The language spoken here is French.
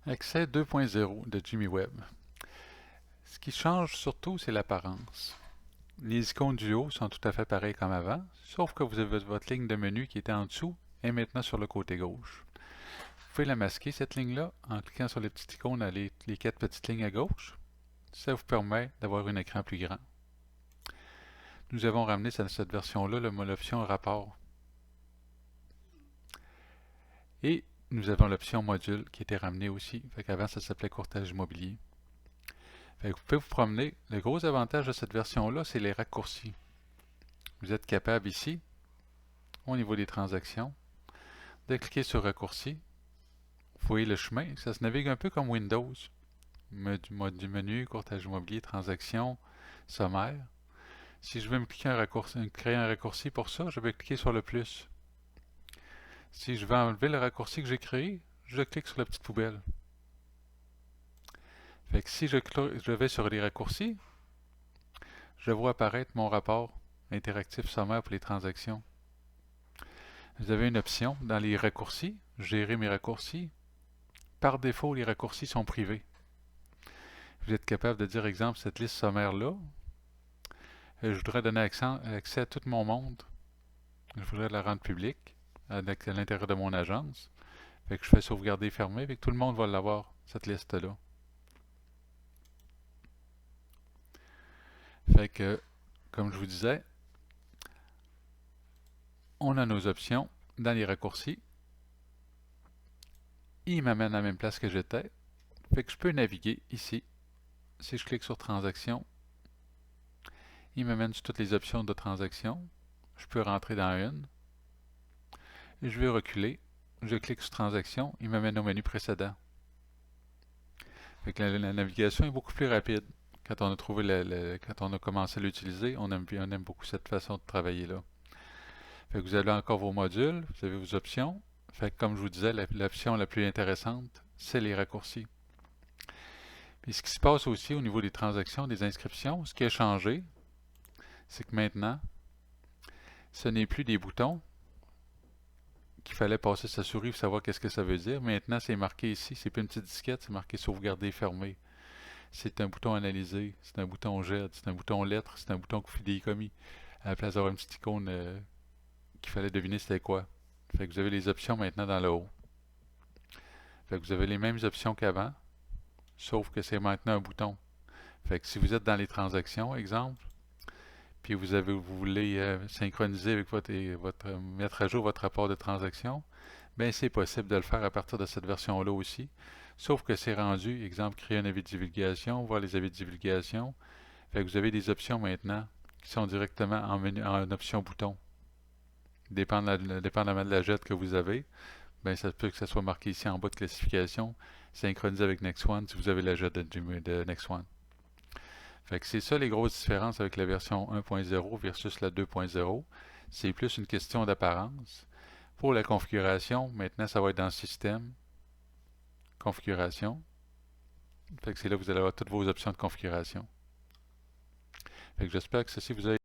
Accès 2.0 de Jimmy Webb. Ce qui change surtout, c'est l'apparence. Les icônes du haut sont tout à fait pareilles comme avant, sauf que vous avez votre ligne de menu qui était en dessous et maintenant sur le côté gauche. Vous pouvez la masquer, cette ligne-là, en cliquant sur les petites icônes, les quatre petites lignes à gauche. Ça vous permet d'avoir un écran plus grand. Nous avons ramené dans cette version-là l'option rapport. Et nous avons l'option module qui était ramenée aussi. Avant, ça s'appelait courtage immobilier. Vous pouvez vous promener. Le gros avantage de cette version-là, c'est les raccourcis. Vous êtes capable ici, au niveau des transactions, de cliquer sur raccourci. Vous voyez le chemin, ça se navigue un peu comme Windows. Du menu, courtage immobilier, transactions, sommaire. Si je veux me créer un raccourci pour ça, je vais cliquer sur le plus. Si je veux enlever le raccourci que j'ai créé, je clique sur la petite poubelle. Fait que si je vais sur les raccourcis, je vois apparaître mon rapport interactif sommaire pour les transactions. Vous avez une option dans les raccourcis, gérer mes raccourcis. Par défaut, les raccourcis sont privés. Vous êtes capable de dire, exemple, cette liste sommaire-là, je voudrais donner accès à tout mon monde. Je voudrais la rendre publique à l'intérieur de mon agence. Fait que je fais sauvegarder fermer, fait que tout le monde va l'avoir, cette liste-là. Fait que, comme je vous disais, on a nos options dans les raccourcis. Il m'amène à la même place que j'étais. Fait que je peux naviguer ici. Si je clique sur transaction, il m'amène sur toutes les options de transaction. Je peux rentrer dans une. Je vais reculer. Je clique sur transaction. Il m'amène au menu précédent. Fait que la navigation est beaucoup plus rapide. Quand on a quand on a commencé à l'utiliser, on aime beaucoup cette façon de travailler là. Fait que vous avez encore vos modules, vous avez vos options. Fait que comme je vous disais, l'option la plus intéressante, c'est les raccourcis. Puis ce qui se passe aussi au niveau des transactions, des inscriptions, ce qui a changé, c'est que maintenant, ce n'est plus des boutons qu'il fallait passer sa souris pour savoir qu'est-ce que ça veut dire. Maintenant, c'est marqué ici, c'est plus une petite disquette, c'est marqué sauvegarder fermé. C'est un bouton analyser, c'est un bouton GED, c'est un bouton lettre, c'est un bouton fidéicommis. À la place d'avoir une petite icône qu'il fallait deviner c'était quoi. Fait que vous avez les options maintenant dans le haut. Fait que vous avez les mêmes options qu'avant, sauf que c'est maintenant un bouton. Fait que si vous êtes dans les transactions, exemple, puis vous voulez synchroniser avec mettre à jour votre rapport de transaction, bien c'est possible de le faire à partir de cette version-là aussi. Sauf que c'est rendu, exemple, créer un avis de divulgation, voir les avis de divulgation. Fait que vous avez des options maintenant qui sont directement en option bouton. Dépendamment de la jette que vous avez, ben ça peut que ça soit marqué ici en bas de classification, synchronisé avec NextOne si vous avez la jette de NextOne. Fait que c'est ça les grosses différences avec la version 1.0 versus la 2.0. C'est plus une question d'apparence. Pour la configuration, maintenant ça va être dans Système, Configuration. Fait que c'est là que vous allez avoir toutes vos options de configuration. Fait que j'espère que ceci vous a